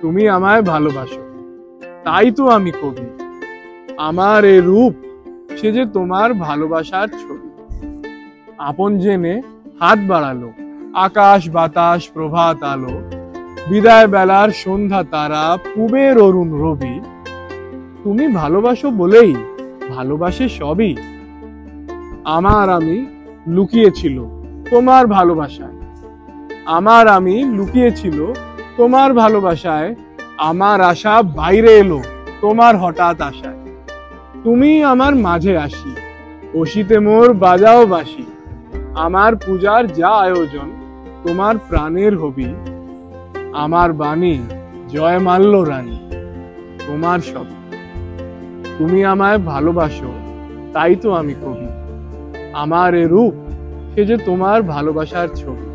তুমি আমায় ভালোবাসো, তাই তো আমি কবি। আমার এ রূপ, সে যে তোমার ভালোবাসার ছবি। আপন জেনে হাত বাড়ালো, আকাশ বাতাস প্রভাত আলো, বিদায় বেলার সন্ধ্যা তারা, পুবের অরুণ রবি। তুমি ভালোবাসো বলেই ভালোবাসে সবই। আমার আমি লুকিয়েছিল তোমার ভালোবাসায়, আমার আমি লুকিয়েছিল তোমার ভালোবাসায়, আমার আশা বাইরে এলো তোমার হঠাৎ আশায়। তুমি আমার মাঝে আসি, অসিতে মোর বাজাও বাসি, আমার পূজার যা আয়োজন তোমার প্রাণের হবি। আমার বাণী জয় মাল্য রানী, তোমার সব। তুমি আমায় ভালোবাসো, তাই তো আমি কবি। আমার এ রূপ, সে যে তোমার ভালোবাসার ছবি।